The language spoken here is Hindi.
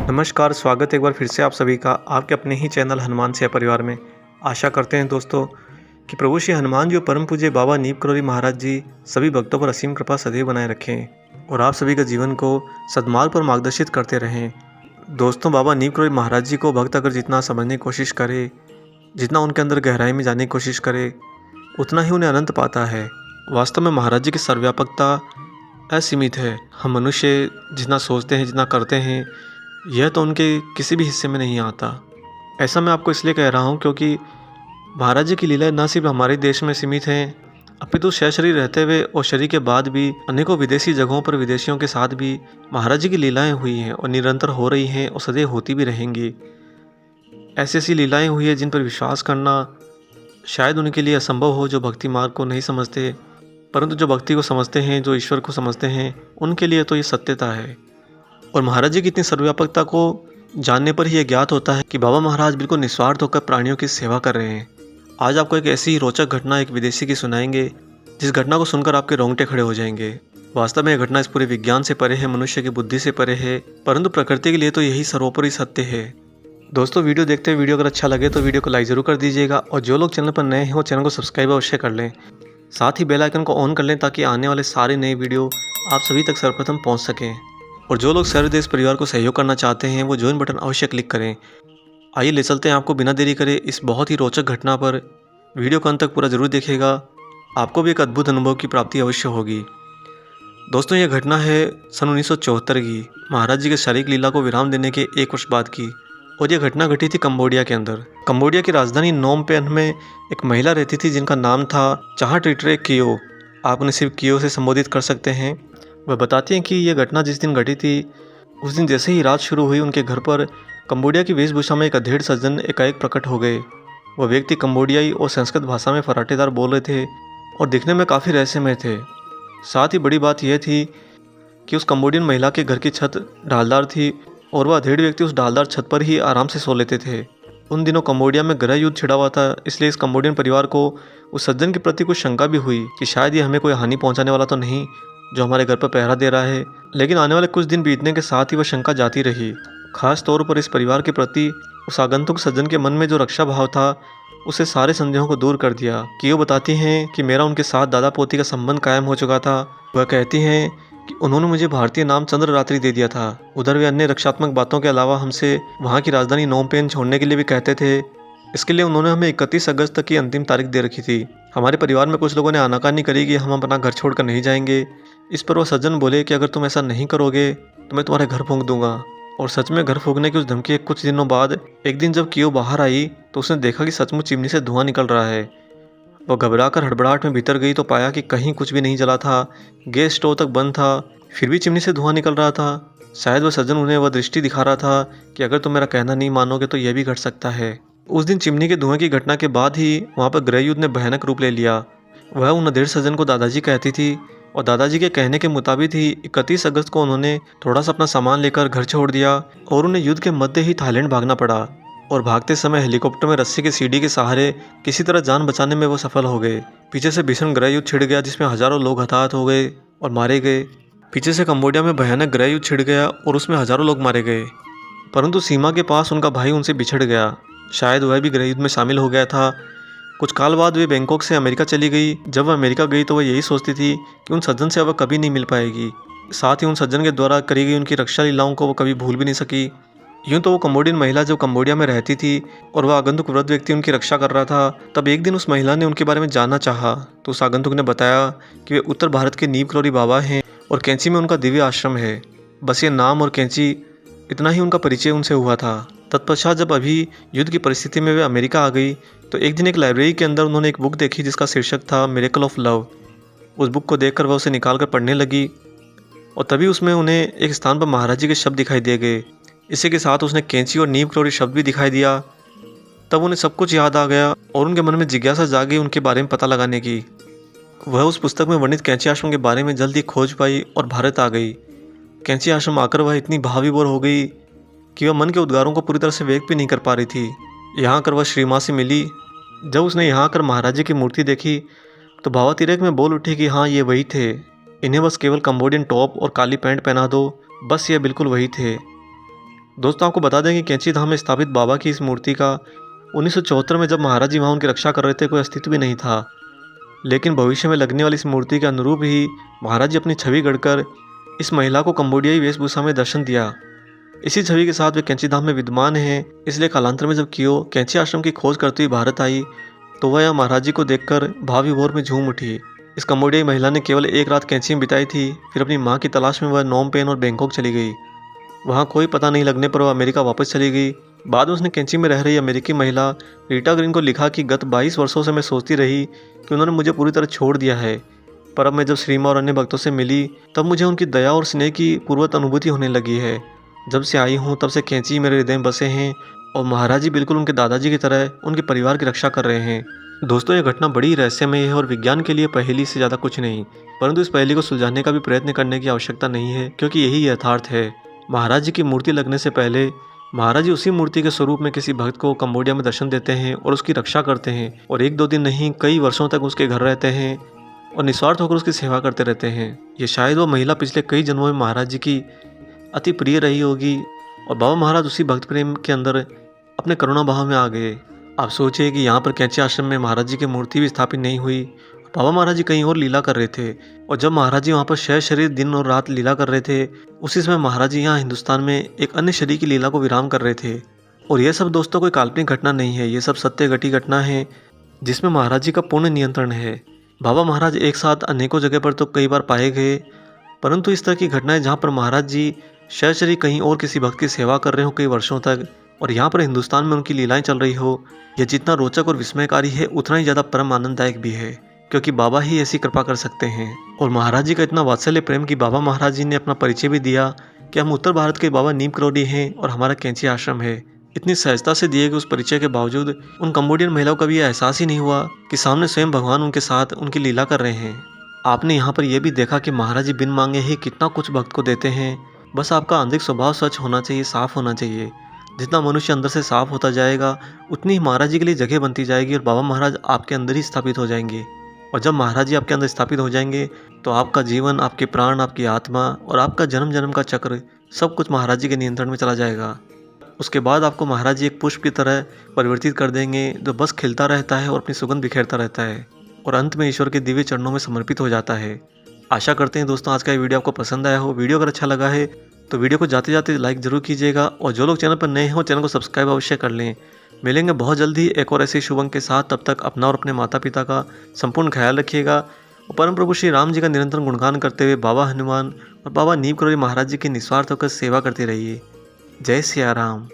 नमस्कार, स्वागत है एक बार फिर से आप सभी का आपके अपने ही चैनल हनुमान सेवा परिवार में। आशा करते हैं दोस्तों कि प्रभु श्री हनुमान जी और परम पूज्य बाबा नीम करौरी महाराज जी सभी भक्तों पर असीम कृपा सदैव बनाए रखें और आप सभी का जीवन को सद्मार्ग पर मार्गदर्शित करते रहें। दोस्तों, बाबा नीम करौरी महाराज जी को भक्त अगर जितना समझने की कोशिश करे, जितना उनके अंदर गहराई में जाने की कोशिश करे, उतना ही उन्हें अनंत पाता है। वास्तव में महाराज जी की सर्वव्यापकता असीमित है। हम मनुष्य जितना सोचते हैं, जितना करते हैं, यह तो उनके किसी भी हिस्से में नहीं आता। ऐसा मैं आपको इसलिए कह रहा हूँ क्योंकि महाराज जी की लीलाएं न सिर्फ हमारे देश में सीमित हैं, अपितु शरीर रहते हुए और शरीर के बाद भी अनेकों विदेशी जगहों पर विदेशियों के साथ भी महाराज जी की लीलाएं हुई हैं और निरंतर हो रही हैं और सदैव होती भी रहेंगी। ऐसी ऐसी लीलाएं हुई है जिन पर विश्वास करना शायद उनके लिए असंभव हो, जो भक्ति मार्ग को नहीं समझते, परंतु जो भक्ति को समझते हैं, जो ईश्वर को समझते हैं, उनके लिए तो ये सत्यता है। और महाराज जी की इतनी सर्वव्यापकता को जानने पर ही यह ज्ञात होता है कि बाबा महाराज बिल्कुल निस्वार्थ होकर प्राणियों की सेवा कर रहे हैं। आज आपको एक ऐसी ही रोचक घटना एक विदेशी की सुनाएंगे जिस घटना को सुनकर आपके रोंगटे खड़े हो जाएंगे। वास्तव में यह घटना इस पूरे विज्ञान से परे है, मनुष्य की बुद्धि से परे है, परंतु प्रकृति के लिए तो यही सर्वोपरि सत्य है। दोस्तों, वीडियो देखते हुए वीडियो अगर अच्छा लगे तो वीडियो को लाइक जरूर कर दीजिएगा और जो लोग चैनल पर नए हैं वो चैनल को सब्सक्राइब अवश्य कर लें। साथ ही बेल आइकन को ऑन कर लें ताकि आने वाले सारे नए वीडियो आप सभी तक सर्वप्रथम पहुंच सकें। और जो लोग सर्वदेश परिवार को सहयोग करना चाहते हैं वो ज्वाइन बटन अवश्य क्लिक करें। आइए ले चलते हैं आपको बिना देरी करे इस बहुत ही रोचक घटना पर। वीडियो को अंत तक पूरा जरूर देखिएगा, आपको भी एक अद्भुत अनुभव की प्राप्ति अवश्य होगी। दोस्तों, यह घटना है सन 1974 की, महाराज जी के शारीरिक लीला को विराम देने के 1 वर्ष बाद की। और यह घटना घटी थी कंबोडिया के अंदर। कंबोडिया की राजधानी नोम पेन्ह में एक महिला रहती थी जिनका नाम था चाहट्रिट्रे कियो। आप उन्हें सिर्फ कियो से संबोधित कर सकते हैं। वह बताती हैं कि यह घटना जिस दिन घटी थी उस दिन जैसे ही रात शुरू हुई उनके घर पर कंबोडिया की वेशभूषा में एक अधेड़ सज्जन एकाएक प्रकट हो गए। वह व्यक्ति कंबोडियाई और संस्कृत भाषा में फराटेदार बोल रहे थे और दिखने में काफ़ी रहस्यमय थे। साथ ही बड़ी बात यह थी कि उस कंबोडियन महिला के घर की छत ढालदार थी और वह अधेड़ व्यक्ति उस ढालदार छत पर ही आराम से सो लेते थे। उन दिनों कंबोडिया में गृह युद्ध छिड़ा हुआ था, इसलिए इस कंबोडियन परिवार को उस सज्जन के प्रति कुछ शंका भी हुई कि शायद ये हमें कोई हानि पहुंचाने वाला तो नहीं जो हमारे घर पर पहरा दे रहा है। लेकिन आने वाले कुछ दिन बीतने के साथ ही वह शंका जाती रही। खास तौर पर इस परिवार के प्रति उस आगंतुक सज्जन के मन में जो रक्षा भाव था उसे सारे संदेहों को दूर कर दिया। कियो बताती हैं कि मेरा उनके साथ दादा पोती का संबंध कायम हो चुका था। वह कहती हैं कि उन्होंने मुझे भारतीय नाम चंद्र रात्रि दे दिया था। उधर वे अन्य रक्षात्मक बातों के अलावा हमसे वहाँ की राजधानी नोम पेन छोड़ने के लिए भी कहते थे। इसके लिए उन्होंने हमें 31 अगस्त तक की अंतिम तारीख दे रखी थी। हमारे परिवार में कुछ लोगों ने आनाकानी करी कि हम अपना घर छोड़कर नहीं जाएंगे। इस पर वह सज्जन बोले कि अगर तुम ऐसा नहीं करोगे तो मैं तुम्हारे घर फूंक दूंगा। और सच में घर फूंकने की उस धमकी के कुछ दिनों बाद एक दिन जब कियो बाहर आई तो उसने देखा कि सचमुच चिमनी से धुआं निकल रहा है। वह घबराकर हड़बड़ाहट में भीतर गई तो पाया कि कहीं कुछ भी नहीं जला था। गैस स्टोव तक बंद था, फिर भी चिमनी से धुआं निकल रहा था। शायद वह सज्जन उन्हें वह दृष्टि दिखा रहा था कि अगर तुम मेरा कहना नहीं मानोगे तो यह भी घट सकता है। उस दिन चिमनी के धुएं की घटना के बाद ही वहाँ पर गृह युद्ध ने भयानक रूप ले लिया। वह उन अधेड़ सज्जन को दादाजी कहती थी और दादाजी के कहने के मुताबिक ही 31 अगस्त को उन्होंने थोड़ा सा अपना सामान लेकर घर छोड़ दिया और उन्हें युद्ध के मध्य ही थाईलैंड भागना पड़ा। और भागते समय हेलीकॉप्टर में रस्सी की सीढ़ी के सहारे किसी तरह जान बचाने में वो सफल हो गए। पीछे से भीषण गृह युद्ध छिड़ गया जिसमें हजारों लोग हताहत हो गए और मारे गए। पीछे से कंबोडिया में भयानक गृह युद्ध छिड़ गया और उसमें हजारों लोग मारे गए, परंतु सीमा के पास उनका भाई उनसे बिछड़ गया। शायद वह भी गृह युद्ध में शामिल हो गया था। कुछ काल बाद वे बैंकॉक से अमेरिका चली गई। जब वह अमेरिका गई तो वह यही सोचती थी कि उन सज्जन से अब वह कभी नहीं मिल पाएगी। साथ ही उन सज्जन के द्वारा करी गई उनकी रक्षा लीलाओं को वो कभी भूल भी नहीं सकी। यूँ तो वो कंबोडियन महिला जब कंबोडिया में रहती थी और वह आगंतुक वृद्ध व्यक्ति उनकी रक्षा कर रहा था, तब एक दिन उस महिला ने उनके बारे में जानना चाहा तो उस आगंतुक ने बताया कि वे उत्तर भारत के नीम करौरी बाबा हैं और कैंची में उनका दिव्य आश्रम है। बस ये नाम और कैंची, इतना ही उनका परिचय उनसे हुआ था। तत्पश्चात जब अभी युद्ध की परिस्थिति में वे अमेरिका आ गई तो एक दिन एक लाइब्रेरी के अंदर उन्होंने एक बुक देखी जिसका शीर्षक था मिरेकल ऑफ लव। उस बुक को देखकर वह उसे निकालकर पढ़ने लगी और तभी उसमें उन्हें एक स्थान पर महाराज जी के शब्द दिखाई दिए गए। इसी के साथ उसने कैंची और नीम करौरी शब्द भी दिखाई दिया। तब उन्हें सब कुछ याद आ गया और उनके मन में जिज्ञासा जागी उनके बारे में पता लगाने की। वह उस पुस्तक में वर्णित कैंची आश्रम के बारे में जल्द ही खोज पाई और भारत आ गई। कैंची आश्रम आकर वह इतनी भावविभोर हो गई कि वह मन के उद्गारों को पूरी तरह से व्यक्त भी नहीं कर पा रही थी। यहाँ आकर वह श्री माँ से मिली। जब उसने यहाँ आकर महाराज जी की मूर्ति देखी तो भावातिरेक में बोल उठी कि हाँ, ये वही थे। इन्हें बस केवल कंबोडियन टॉप और काली पैंट पहना दो, बस ये बिल्कुल वही थे। दोस्तों आपको बता दें कि कैंची धाम में स्थापित बाबा की इस मूर्ति का 1974 में जब महाराज जी वहाँ उनकी रक्षा कर रहे थे कोई अस्तित्व भी नहीं था, लेकिन भविष्य में लगने वाली इस मूर्ति के अनुरूप ही महाराज जी अपनी छवि गढ़कर इस महिला को कंबोडियाई वेशभूषा में दर्शन दिया। इसी छवि के साथ वे कैंची धाम में विद्यमान हैं। इसलिए कालांतर में जब कियो कैंची आश्रम की खोज करते हुए भारत आई तो वह यहाँ महाराज जी को देखकर भाव विभोर में झूम उठी। इस कंबोडियाई महिला ने केवल एक रात कैंची में बिताई थी, फिर अपनी माँ की तलाश में वह नोम पेन और बैंकॉक चली गई। वहाँ कोई पता नहीं लगने पर वह अमेरिका वापस चली गई। बाद में उसने कैंची में रह रही अमेरिकी महिला रीटा ग्रीन को लिखा कि गत 22 वर्षों से मैं सोचती रही कि उन्होंने मुझे पूरी तरह छोड़ दिया है, पर अब मैं जब श्रीमा और अन्य भक्तों से मिली तब मुझे उनकी दया और स्नेह की पूर्वत अनुभूति होने लगी है। जब से आई हूँ तब से कैंची मेरे हृदय में बसे हैं और महाराज जी बिल्कुल उनके दादाजी की तरह उनके परिवार की रक्षा कर रहे हैं। दोस्तों, यह घटना बड़ी रहस्यमय है और विज्ञान के लिए पहेली से ज़्यादा कुछ नहीं, परंतु इस पहेली को सुलझाने का भी प्रयत्न करने की आवश्यकता नहीं है, क्योंकि यही यथार्थ है। महाराज जी की मूर्ति लगने से पहले महाराज जी उसी मूर्ति के स्वरूप में किसी भक्त को कंबोडिया में दर्शन देते हैं और उसकी रक्षा करते हैं, और 1-2 दिन नहीं कई वर्षों तक उसके घर रहते हैं और निस्वार्थ होकर उसकी सेवा करते रहते हैं। ये शायद वो महिला पिछले कई जन्मों में महाराज जी की अति प्रिय रही होगी और बाबा महाराज उसी भक्त प्रेम के अंदर अपने करुणा भाव में आ गए। आप सोचिए कि यहाँ पर कैंची आश्रम में महाराज जी की मूर्ति भी स्थापित नहीं हुई, बाबा महाराज जी कहीं और लीला कर रहे थे, और जब महाराज जी वहाँ पर शय शरीर दिन और रात लीला कर रहे थे उसी समय महाराज जी यहाँ हिंदुस्तान में एक अन्य शरीर की लीला को विराम कर रहे थे। और यह सब दोस्तों कोई काल्पनिक घटना नहीं है, ये सब सत्य घटी घटना है जिसमें महाराज जी का पूर्ण नियंत्रण है। बाबा महाराज एक साथ अनेकों जगह पर तो कई बार पाए गए, परंतु इस तरह की घटनाएं जहाँ पर महाराज जी शय शरीर कहीं और किसी भक्त की सेवा कर रहे हो कई वर्षों तक और यहाँ पर हिंदुस्तान में उनकी लीलाएं चल रही हो, यह जितना रोचक और विस्मयकारी है उतना ही ज़्यादा परम आनंददायक भी है, क्योंकि बाबा ही ऐसी कृपा कर सकते हैं। और महाराज जी का इतना वात्सल्य प्रेम कि बाबा महाराज जी ने अपना परिचय भी दिया कि हम उत्तर भारत के बाबा नीम करोली हैं और हमारा कैंची आश्रम है। इतनी सहजता से दिए गए उस परिचय के बावजूद उन कंबोडियन महिलाओं का भी यह एहसास ही नहीं हुआ कि सामने स्वयं भगवान उनके साथ उनकी लीला कर रहे हैं। आपने यहाँ पर यह भी देखा कि महाराज जी बिन मांगे ही कितना कुछ भक्त को देते हैं। बस आपका आंतरिक स्वभाव सच होना चाहिए, साफ होना चाहिए। जितना मनुष्य अंदर से साफ होता जाएगा उतनी ही महाराज जी के लिए जगह बनती जाएगी और बाबा महाराज आपके अंदर ही स्थापित हो जाएंगे। और जब महाराज जी आपके अंदर स्थापित हो जाएंगे तो आपका जीवन, आपके प्राण, आपकी आत्मा और आपका जन्म जन्म का चक्र सब कुछ महाराज जी के नियंत्रण में चला जाएगा। उसके बाद आपको महाराज जी एक पुष्प की तरह परिवर्तित कर देंगे जो बस खिलता रहता है और अपनी सुगंध बिखेरता रहता है और अंत में ईश्वर के दिव्य चरणों में समर्पित हो जाता है। आशा करते हैं दोस्तों आज का ये वीडियो आपको पसंद आया हो। वीडियो अगर अच्छा लगा है तो वीडियो को जाते जाते लाइक जरूर कीजिएगा और जो लोग चैनल पर नए हैं वो चैनल को सब्सक्राइब अवश्य कर लें। मिलेंगे बहुत जल्दी एक और ऐसे शुभ अंक के साथ। तब तक अपना और अपने माता पिता का संपूर्ण ख्याल रखिएगा और परम प्रभु श्री राम जी का निरंतर गुणगान करते हुए बाबा हनुमान और बाबा नीम करोली महाराज जी की निस्वार्थ होकर सेवा करते रहिए। जय सिया राम।